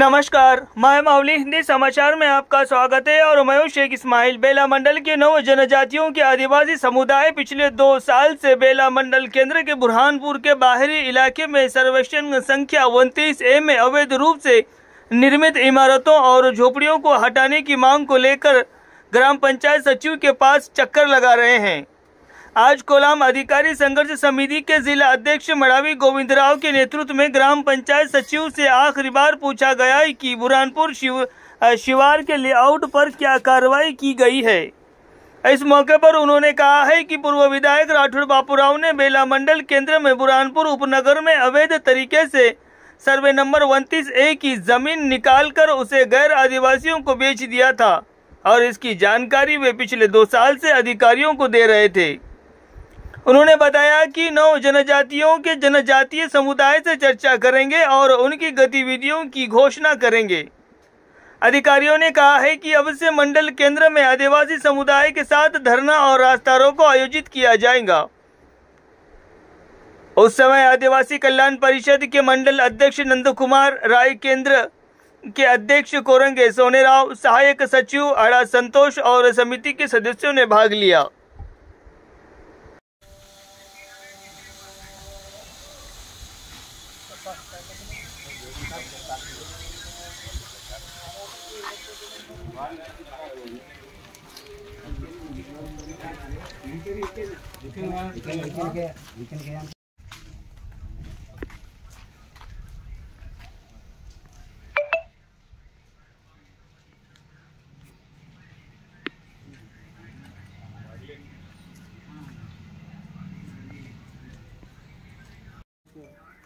नमस्कार, मैं मावली हिंदी समाचार में आपका स्वागत है और मैं शेख इस्माइल। बेला मंडल के 9 जनजातियों के आदिवासी समुदाय पिछले 2 साल से बेला मंडल केंद्र के बुरहानपुर के बाहरी इलाके में सर्वेक्षण संख्या 29A में अवैध रूप से निर्मित इमारतों और झोपड़ियों को हटाने की मांग को लेकर ग्राम पंचायत सचिव के पास चक्कर लगा रहे हैं। आज कोलाम अधिकारी संघर्ष समिति के जिला अध्यक्ष मड़ावी गोविंदराव के नेतृत्व में ग्राम पंचायत सचिव से आखिरी बार पूछा गया है कि बुरहानपुर शिवार के लेआउट पर क्या कार्रवाई की गई है। इस मौके पर उन्होंने कहा है कि पूर्व विधायक राठौड़ बापूराव ने बेला मंडल केंद्र में बुरहानपुर उपनगर में अवैध तरीके से सर्वे नंबर 29A की जमीन निकालकर उसे गैर आदिवासियों को बेच दिया था और इसकी जानकारी वे पिछले 2 साल से अधिकारियों को दे रहे थे। उन्होंने बताया कि 9 जनजातियों के जनजातीय समुदाय से चर्चा करेंगे और उनकी गतिविधियों की घोषणा करेंगे। अधिकारियों ने कहा है कि अब से मंडल केंद्र में आदिवासी समुदाय के साथ धरना और रास्ता रोको आयोजित किया जाएगा। उस समय आदिवासी कल्याण परिषद के मंडल अध्यक्ष नंद कुमार राय, केंद्र के अध्यक्ष कोरंगे सोनेराव, सहायक सचिव आड़ा संतोष और समिति के सदस्यों ने भाग लिया।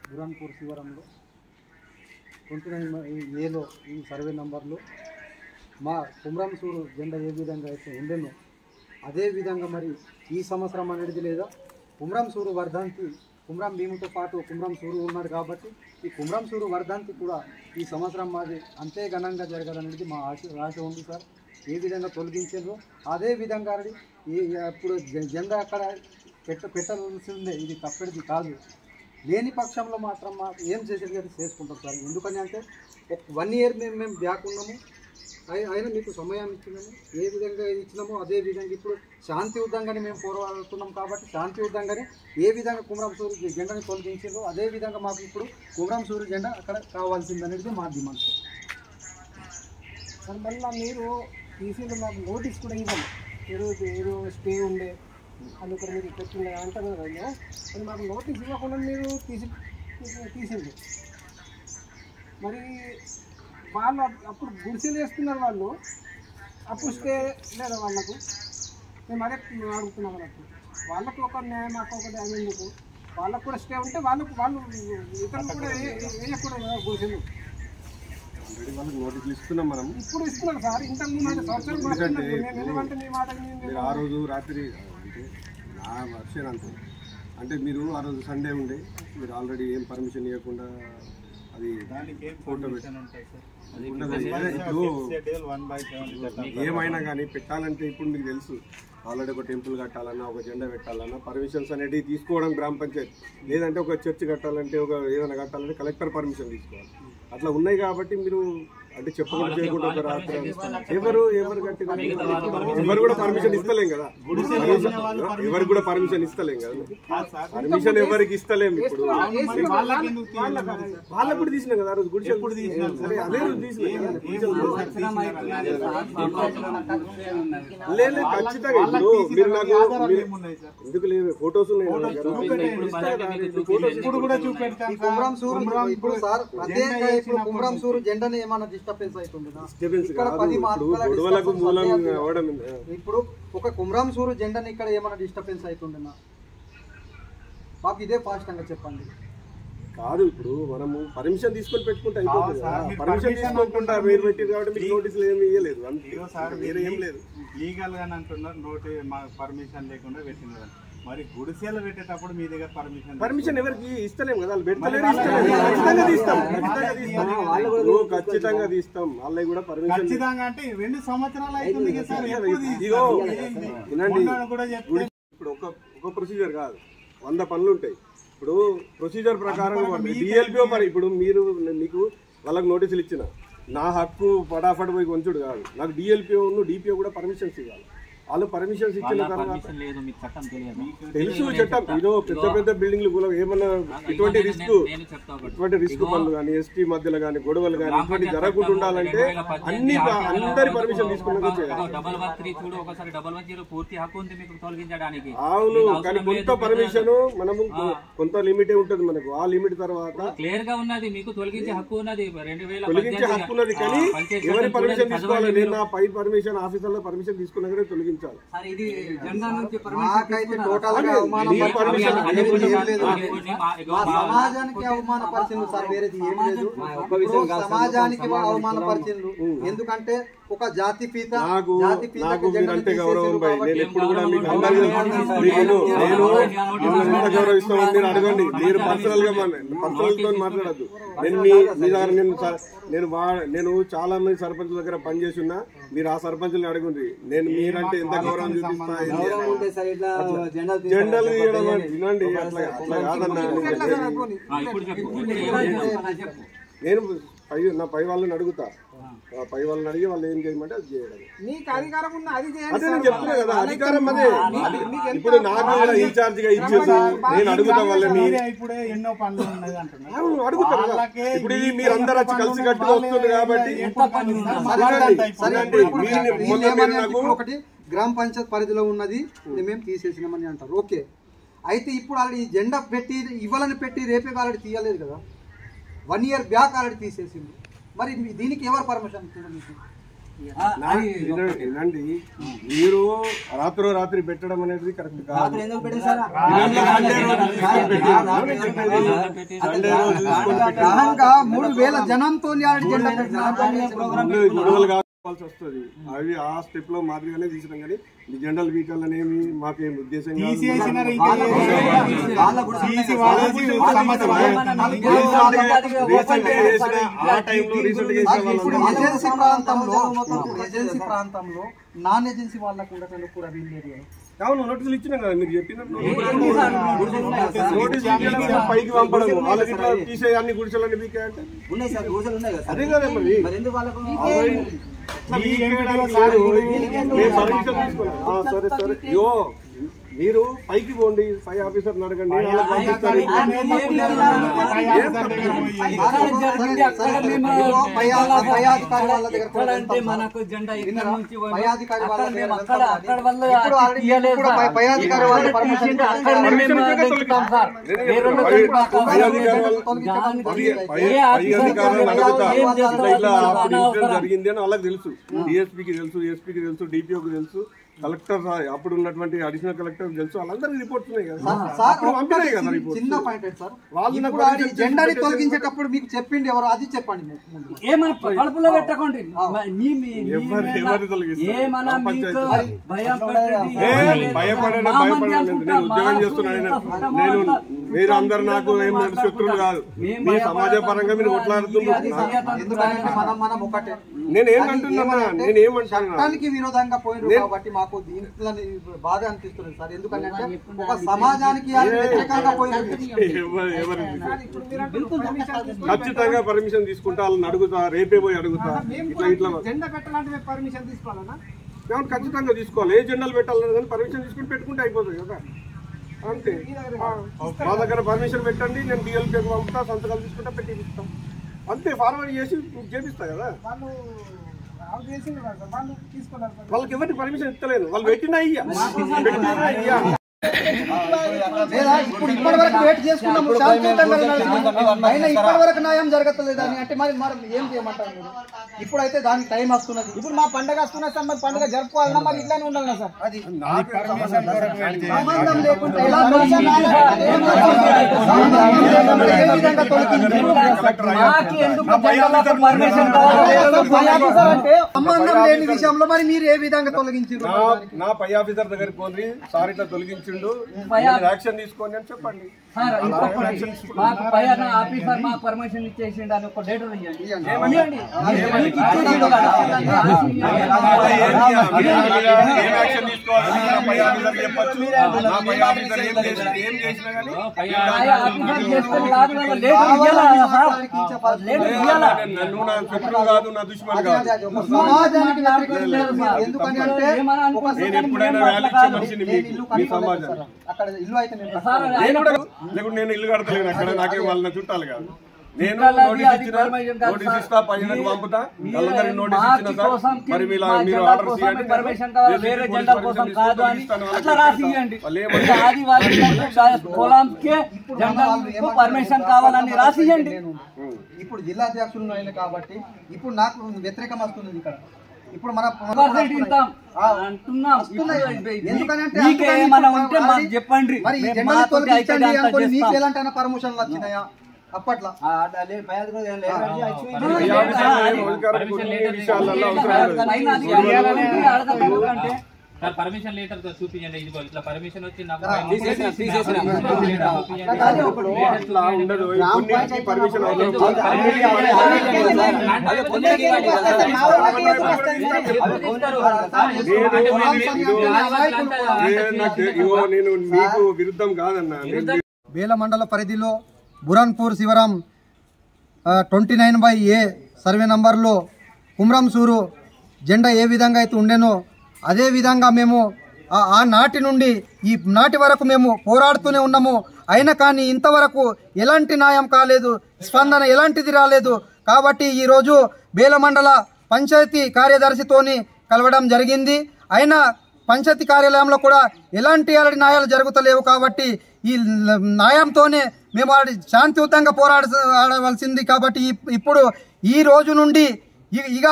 बुरहानपुर शिवरंలో 29A ఈ సర్వే నంబర్లో మా కుమ్రం సూరు జెండా ఏ విధంగా అయితే ఉండేనో అదే విధంగా మరి ఈ సంవత్సరం అనేది లేదా కుమ్రం సూరు వర్ధంతి కుమ్రం భీముతో పాటు కుమ్రం సూరు ఉన్నాడు కాబట్టి ఈ కుమ్రం సూరు వర్ధంతి కూడా ఈ సంవత్సరం మాది అంతే ఘనంగా జరగాలనేది మా ఆశ ఉంది సార్। ఏ విధంగా తొలగించారో అదే విధంగా ఇప్పుడు జెండా అక్కడ పెట్టాల్సిందే, ఇది తప్పేది కాదు। లేని పక్షంలో మాత్రం ఏం చేసేది అది చేసుకుంటాం సార్। ఎందుకని అంటే 1 ఇయర్ మేము బ్యాక్ ఉన్నాము, అయినా మీకు సమయం ఇచ్చినాము, ఏ విధంగా ఇచ్చినామో అదే విధంగా ఇప్పుడు శాంతియుతంగానే మేము పోరాడుతున్నాం కాబట్టి శాంతియుతంగానే ఏ విధంగా కుమ్రం సూరు జెండాని తొలగించారో అదే విధంగా మాకు ఇప్పుడు కుమ్రం సూరు జెండా అక్కడ కావాల్సిందనేది మా డిమాండ్ సార్। మళ్ళీ మీరు తీసి మాకు నోటీస్ కూడా ఇవ్వాలి, ఏదో స్టే ఉండే అందుకని మీరు పెట్టింది అంటారు కదా, అది మాకు నోటీస్ ఇవ్వకుండా మీరు తీసింది। మరి వాళ్ళు అప్పుడు గుడిసెలు వేస్తున్నారు, వాళ్ళు అప్పుడు స్టే లేదా వాళ్ళకు మేము అదే అడుగుతున్నాం అన్నట్టు। వాళ్ళకు ఒక న్యాయం, మాకు ఒక న్యాయం ఎందుకు? వాళ్ళకు కూడా స్టే ఉంటే వాళ్ళు ఇతరులు కూడా వేయకూడదు కదా గుడిసెలు। నోటీసులు ఇస్తున్నాం మనం, ఇప్పుడు ఇస్తున్నాం సార్। ఇంతకుముందు ఆ రోజు రాత్రి నా వర్షన్ అంతే అంటే మీరు ఆ రోజు సండే ఉండే మీరు ఆల్రెడీ ఏం పర్మిషన్ ఇవ్వకుండా అది ఫోటో ఏమైనా కానీ పెట్టాలంటే ఇప్పుడు మీకు తెలుసు ఆల్రెడీ ఒక టెంపుల్ కట్టాలన్నా ఒక జెండా పెట్టాలన్నా పర్మిషన్స్ అనేవి తీసుకోవడం గ్రామ పంచాయతీ, లేదంటే ఒక చర్చ్ కట్టాలంటే ఒక ఏదైనా కట్టాలంటే కలెక్టర్ పర్మిషన్ తీసుకోవాలి। అట్లా ఉన్నాయి కాబట్టి మీరు అంటే చెప్పకుండా చేయకుండా ఒక రాత్రి ఎవరు కట్టిన ఎవరు కూడా పర్మిషన్ ఇస్తలేం కదా, ఎవరికి కూడా పర్మిషన్ ఇస్తలేం కదా, పర్మిషన్ ఎవరికి ఇస్తలేము। ఇప్పుడు వాళ్ళకు కూడా తీసినాం కదా ఆ రోజు గుడిసె, సరే అదే రోజు తీసినాం లేదు ఖచ్చితంగా। ఇప్పుడు మీరు నాకు ఎందుకు లేదు ఫొటోస్ ఉన్నాయి కుమ్రం సూరు జెండాని ఏమైనా డిస్టర్బెన్స్ అవుతుంది? ఇప్పుడు ఒక కుమ్రం సూరు జెండాని ఇక్కడ ఏమైనా డిస్టర్బెన్స్ అవుతుండేనా? మాకు ఇదే ఫాస్ట్గా చెప్పండి। కాదు ఇప్పుడు మనము పర్మిషన్ తీసుకొని పెట్టుకుంటే అయిపోతుంది, పర్మిషన్ తీసుకోకుండా మీరు పెట్టింది కాబట్టి మీకు నోటీసులు ఏమి ఇవ్వలేదు, వేరే ఏం లేదు। లీగల్ గానే అంటున్నారు, మాకు పర్మిషన్ లేకుండా పెట్టింది। మరి గుడిసెలు పెట్టేటప్పుడు మీ దగ్గర పర్మిషన్ ఎవరికి ఇస్తలేము కదా, వాళ్ళు పెట్టలేరు, ఖచ్చితంగా తీస్తాం వాళ్ళకి కూడా పర్మిషన్ ఖచ్చితంగా। అంటే 2 సంవత్సరాలు అవుతుంది ఇప్పుడు ఒక ప్రొసీజర్ కాదు, 100 పనులు ఉంటాయి। ఇప్పుడు ప్రొసీజర్ ప్రకారం డిఎల్పిఓ మరి ఇప్పుడు మీరు మీకు వాళ్ళకి నోటీసులు ఇచ్చిన నా హక్కు ఫటాఫట్ పోయి కొంచుడు కాదు. నాకు డిఎల్పిఓ డిపిఓ కూడా పర్మిషన్స్ ఇవ్వాలి. వాళ్ళు పర్మిషన్స్ ఇచ్చిన తర్వాత తెలుసు చట్టం. ఇదో పెద్ద పెద్ద బిల్డింగ్లు కూడా ఏమన్నా ఇటువంటి రిస్క్ పనులు కానీ ఎస్టీ మధ్యలో కానీ గొడవలు కానీ ఇటువంటి జరగకుండా ఉండాలంటే అందరి పర్మిషన్ తీసుకున్నాక చేయాలి. అవును, కానీ కొంత పర్మిషన్ మనము కొంత లిమిటే ఉంటుంది మనకు. ఆ లిమిట్ తర్వాత క్లియర్ గా ఉన్నది, మీకు తొలగించే హక్కు ఉన్నది, తొలగించే హక్కు ఉన్నది. కానీ ఎవరి పర్మిషన్ తీసుకోవాలి? నేను నా పై పర్మిషన్ ఆఫీసర్లో పర్మిషన్ తీసుకున్నాకనే తొలగించాలి. సమాజానికి అవమానపరిచింది సార్, వేరేది ఏం లేదు. సమాజానికి అవమానపరిచింది. ఎందుకంటే ఒక జాతి పీత అంటే గౌరవం భయ్. నేను ఎప్పుడు కూడా మీకు అందరికీ గౌరవిస్తామని మీరు అడగండి. మీరు పర్సనల్ తో మాట్లాడద్దు. నేను మీ దగ్గర నేను చాలా మంది సర్పంచుల దగ్గర పనిచేసి ఉన్నా. మీరు ఆ సర్పంచుల్ని అడగండి. నేను మీరంటే ఎంత గౌరవం చూపిస్తా. జెండాలు వినండి, అట్లా కాదన్నా. నేను నా పై వాళ్ళని అడుగుతా. పై వాళ్ళని అడిగి వాళ్ళు ఏం చేయమంటే అది చేయడం. అదే నేను చెప్తున్నా కదా, అధికారం అదే. ఇప్పుడు నాకు ఇన్ఛార్జ్ గా ఇచ్చేసి నేను అడుగుతా వాళ్ళని. అడుగుతా కదా. ఇప్పుడు ఇది మీరందరూ వచ్చి కలిసి కట్టుగా వస్తుంది కాబట్టి ఒకటి గ్రామ పంచాయత్ పరిధిలో ఉన్నది మేము తీసేసినామని అంటారు. ఓకే, అయితే ఇప్పుడు ఆల్రెడీ జెండా పెట్టి ఇవ్వాలని పెట్టి రేపే ఆల్రెడీ తీయలేదు కదా. 1 year బ్యాక్ ఆల్రెడీ తీసేసింది. మరి దీనికి ఎవరు పర్మిషన్ ఇచ్చారు? వినండి, మీరు రాత్రి పెట్టడం అనేది కరెక్ట్ కాదు. సండే రోజు 3000 జనంతో గొడవలు కావాల్సి వస్తుంది. అవి ఆ స్టెప్ లో మాదిరిగానే తీసినాం. కానీ ఈ జనరల్ వెహికల్ అనేవి మాకేం ఉద్దేశం కాదు. ఏజెన్సీ ప్రాంతంలో నాన్ ఏజెన్సీ వాళ్ళకు ఉండటం కూడా వీల్లేదు. అవును, నోటీసులు ఇచ్చినా కదా మీరు చెప్పినట్టు. పైకి పంపడం వాళ్ళకి తీసే అన్ని గుడిసెలన్నీ మీకే అంటే అదే కదా మరి. సరే సరే, యో మీరు పైకి పోండి, పై ఆఫీసర్ అడగండి. మనకు జెండా జరిగింది అని వాళ్ళకి తెలుసు. డిఎస్పీకి తెలుసు, ఎస్పీకి తెలుసు, డిపిఓకి తెలుసు, కలెక్టర్ అప్పుడు ఉన్నటువంటి అడిషనల్ కలెక్టర్ తెలుసు. వాళ్ళందరికీ రిపోర్ట్స్ ఉన్నాయి కదా. చిన్న పాయింట్ సార్, జెండాని తొలగించేటప్పుడు మీకు చెప్పిండి ఎవరు? అది చెప్పండి. కడుపులో పెట్టకండి. ఉద్యోగం చేస్తున్నాను నేను. మీరు అందరు నాకు ఏం శత్రువులు కాదు. మీ సమాజ పరంగా మీరు కొట్లాడుతున్నారు. నేనేమంటున్నా, చట్టానికి విరోధంగా పోయినారు కాబట్టి మాకు దీంట్లో బాధ అనిపిస్తుంది సార్. ఎందుకంటే ఒక సమాజానికి ఖచ్చితంగా పర్మిషన్ తీసుకుంటా. వాళ్ళని అడుగుతా, రేపే పోయి అడుగుతా. ఇట్లా జెండా పెట్టాలంటే పర్మిషన్ తీసుకోవాలన్నా? ఖచ్చితంగా తీసుకోవాలి. ఏ జెండాలు పెట్టాలన్నా కానీ పర్మిషన్ తీసుకుని పెట్టుకుంటే అయిపోతుంది కదా. అంతే. మా దగ్గర పర్మిషన్ పెట్టండి, నేను డిఎల్పీకి పంపుతా, సంతకాలు తీసుకుంటా, పెట్టిస్తా. అంతే, ఫార్వర్డ్ చేసి చేపిస్తా కదా. వాళ్ళకి ఎవరికి పర్మిషన్ ఇస్తలేదు. వాళ్ళు పెట్టినా లేదా ఇప్పుడు ఇప్పటి వరకు వెయిట్ చేసుకున్నాము, అయినా ఇప్పటి వరకు న్యాయం జరగట్లేదని అంటే మరి ఏం చేయమంటారు మీరు? ఇప్పుడైతే దానికి టైం వస్తున్నది. ఇప్పుడు మా పండుగ వస్తున్నది సార్, మరి పండుగ జరుపుకోవాలన్నా మరి ఇట్లానే ఉండాలి సార్. అది సంబంధం లేకుండా సంబంధం లేని విషయంలో మరి మీరు ఏ విధంగా తొలగించారు? నా పై ఆఫీసర్ దగ్గరికి పోయి సార్ ఇట్లా తొలగించు చెప్పిండు పై- యాక్షన్ తీసుకోండి అని చెప్పండి. సార్ ఇంకొకటి మాకు పైన ఆఫీసర్ మాకు పర్మిషన్ ఇచ్చేసిండు అని ఒక డేట్ ఇవ్వండి. ఇవ్వండి. మీకు ఇచ్చేసిండు కదా. ఏం యాక్షన్ తీసుకోవాలి నా పై ఆఫీసర్ చెప్పొచ్చు. నా పై ఆఫీసర్ ఏం చేసినా కానీ పై ఆఫీసర్ చేసుకొని కాదు కదా, డేట్ ఇవ్వాలా సార్? డేట్ ఇవ్వాలా? నన్ను నా శత్రువు కాదు, నా దుష్మన్ కాదు. సమాజానికి ఎందుకని అంటే నేను ఎప్పుడైనా వాల్యూ ఇచ్చే మనిషిని మీ సమాజానికి. అక్కడ ఇల్లు అయితే నేను సార్ నేను కూడా లేకుంటే నేను ఇల్లు కడతలేను అక్కడ, నాకే వాళ్ళ చుట్టాలు కాదు. నేను నోటీస్ ఇచ్చిన నోటీస్ ఇస్తా, పైనకు పంపుతా, వాళ్ళందరికీ నోటీస్ ఇచ్చిన సార్. మరి మీరు ఆర్డర్ చేయండి, పర్మిషన్ కావాలి, వేరే జెండా కోసం కాదు అని అట్లా రాసియండి. ఆదివాసీ పొలంకే జెండాకు పర్మిషన్ కావాలని రాసియండి. ఇప్పుడు జిల్లా అధ్యక్షులు అయిన కాబట్టి ఇప్పుడు నాకు వ్యతిరేకం వస్తుంది ఇక్కడ. ఇప్పుడు మన ఇస్తాం అంటున్నాం. ఎందుకంటే మీకే ఏమైనా ఉంటే మాకు చెప్పండి. మరి ఈ మేము జెండాని మాతో తొలగించండి అయితే అనుకోని మీకు చేస్తాం. ఎలాంటి పర్మిషన్లు వచ్చినాయా అప్పట్లో? పర్మిషన్ లెటర్ చూపించండి. ఇదిగో ఇట్లా పర్మిషన్ వచ్చి నాకు ఉండదు. పర్మిషన్ నేను మీకు విరుద్ధం కాదన్నా. బేల మండల పరిధిలో బురాన్పూర్ శివరం 29/A సర్వే నంబర్లో కుమ్రం సూరు జెండా ఏ విధంగా అయితే ఉండేనో అదే విధంగా మేము ఆ నాటి నుండి ఈ నాటి వరకు మేము పోరాడుతూనే ఉన్నాము. అయినా కానీ ఇంతవరకు ఎలాంటి న్యాయం కాలేదు, స్పందన ఎలాంటిది రాలేదు. కాబట్టి ఈరోజు బేల మండల పంచాయతీ కార్యదర్శితోని కలవడం జరిగింది. అయినా పంచాయతీ కార్యాలయంలో కూడా ఎలాంటి న్యాయాలు జరుగుతలేవు. కాబట్టి ఈ న్యాయంతోనే మేము శాంతియుతంగా పోరాడవలసింది. కాబట్టి ఇప్పుడు ఈ రోజు నుండి ఇక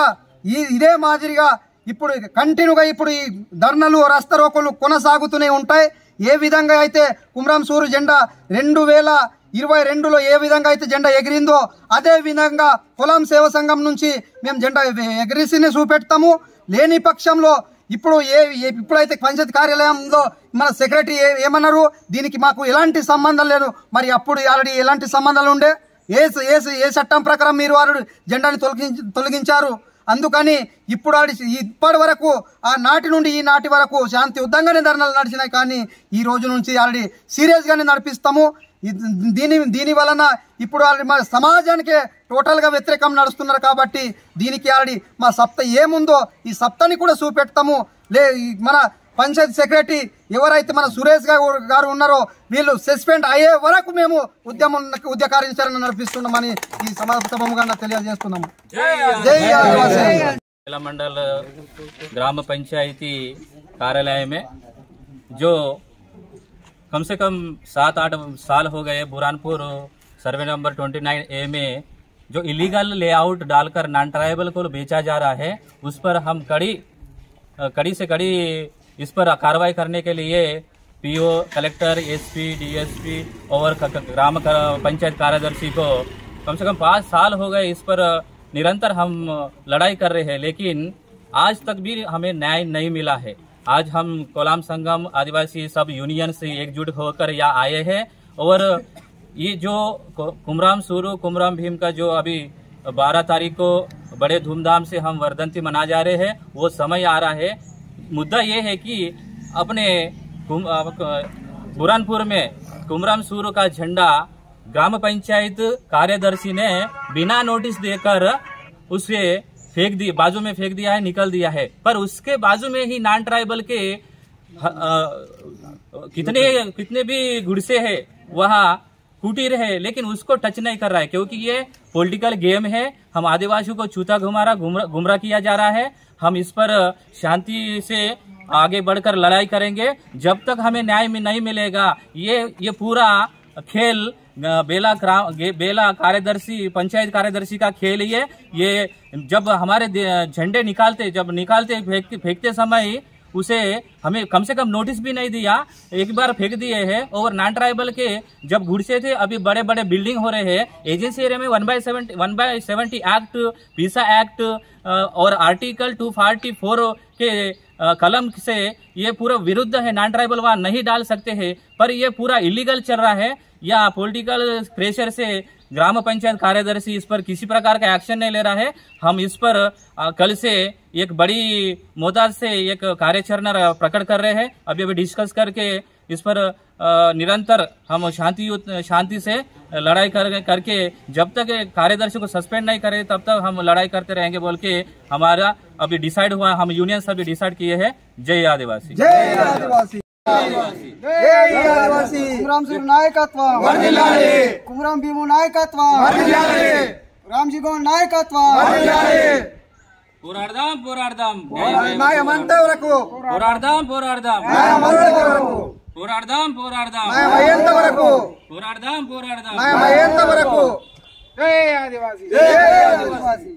ఇదే మాదిరిగా ఇప్పుడు కంటిన్యూగా ఇప్పుడు ఈ ధర్నలు రస్తరోకోలు కొనసాగుతూనే ఉంటాయి. ఏ విధంగా అయితే కుమ్రం సూరు జెండా 2022లో ఏ విధంగా అయితే జెండా ఎగిరిందో అదే విధంగా పొలం సేవ సంఘం నుంచి మేము జెండా ఎగిరిసినే చూపెడతాము. లేని పక్షంలో ఇప్పుడైతే పంచాయతీ కార్యాలయంలో మన సెక్రటరీ ఏమన్నారు, దీనికి మాకు ఎలాంటి సంబంధం లేదు. మరి అప్పుడు ఆల్రెడీ ఎలాంటి సంబంధాలు ఉండే? ఏ చట్టం ప్రకారం మీరు వారు జెండాని తొలగించారు? అందుకని ఇప్పటి వరకు ఆ నాటి నుండి ఈ నాటి వరకు శాంతియుతంగానే ధర్నాలు నడిచినాయి. కానీ ఈ రోజు నుంచి ఆల్రెడీ సీరియస్గానే నడిపిస్తాము. దీని వలన ఇప్పుడు ఆల్రెడీ మా సమాజానికే టోటల్గా వ్యతిరేకం నడుస్తున్నారు. కాబట్టి దీనికి ఆల్రెడీ మా సప్త ఏముందో ఈ సప్తని కూడా చూపెడతాము. మన పంచాయతీ సెక్రటరీ ఎవరైతే మన సురేష్ గారు ఉన్నారో వీళ్ళు సస్పెండ్ అయ్యే వరకు మేము ఉద్య కార్యాచరణ నడిపిస్తున్నామని ఈ సభముగా తెలియజేస్తున్నాము. జై ఆదివాसी। बेला मंडल ग्राम पंचायती कार्यालय में जो कम से कम 7-8 साल हो गए बुरहानपुर सर्वे नंबर 29A में जो इलीगल लेआउट डालकर नॉन ट्राइबल को बेचा जा रहा है, उस पर हम कड़ी से कड़ी इस पर कार्रवाई करने के लिए पीओ, कलेक्टर, एसपी, डीएसपी और ग्राम पंचायत कार्यदर्शी को कम से कम 5 साल हो गए इस पर निरंतर हम लड़ाई कर रहे हैं, लेकिन आज तक भी हमें न्याय नहीं मिला है। आज हम कोलाम संगम आदिवासी सब यूनियन से एकजुट होकर यहाँ आए हैं और ये जो कुमराम सूरू कुमराम भीम का जो अभी 12 तारीख को बड़े धूमधाम से हम वर्धंती मना जा रहे हैं, वो समय आ रहा है। मुद्दा ये है कि अपने बुरहानपुर में कुमराम सूरू का झंडा ग्राम पंचायत कार्यदर्शी ने बिना नोटिस देकर उसे बाजू में फेंक दिया है, निकल दिया है। पर उसके बाजू में ही नॉन ट्राइबल के कितने भी गुड़से है वहाँ कुटीर है, लेकिन उसको टच नहीं कर रहा है, क्योंकि ये पॉलिटिकल गेम है। हम आदिवासियों को छूता गुमराह किया जा रहा है। हम इस पर शांति से आगे बढ़कर लड़ाई करेंगे जब तक हमें न्याय नहीं मिलेगा। ये पूरा खेल बेला कार्यदर्शी पंचायत कार्यदर्शी का खेल ये जब हमारे झंडे निकालते फेंकते समय उसे हमें कम से कम नोटिस भी नहीं दिया, एक बार फेंक दिए हैं। और नॉन ट्राइबल के जब घुड़से थे, अभी बड़े बड़े बिल्डिंग हो रहे हैं एजेंसी एरिया में 1/70 एक्ट, पीसा एक्ट और आर्टिकल 244 के के कलम से ये पूरा विरुद्ध है, नॉन ट्राइबल वहाँ नहीं डाल सकते हैं, पर ये पूरा इलीगल चल रहा है। या पॉलिटिकल प्रेशर से ग्राम पंचायत कार्यदर्शी इस पर किसी प्रकार का एक्शन नहीं ले रहा है। हम इस पर कल से एक बड़ी मोताद से एक कार्याचरण प्रकट कर रहे हैं। अभी डिस्कस करके इस पर निरंतर हम शांति से लड़ाई करके जब तक कार्यदर्शी को सस्पेंड नहीं करें तब तक हम लड़ाई करते रहेंगे बोल के हमारा अभी डिसाइड हुआ। हम यूनियन से अभी डिसाइड किए हैं। जय आदिवासी, जय आदिवासी, जय आदिवासी। कुमराम सूर नायकत्వం వర్ధిల్లాలి, కుమరం భీము నాయకత్వం వర్ధిల్లాలి, రామ్జీ గౌడ్ నాయకత్వం వర్ధిల్లాలి। పోరాడదాం పోరాడదాం న్యాయమంత వరకు పోరాడదాం పోరాడదాం న్యాయమంత వరకు పోరాడదాం పోరాడదాం న్యాయమంత వరకు పోరాడదాం పోరాడదాం న్యాయమంత వరకు। జై ఆదివాసి, జై ఆదివాసి।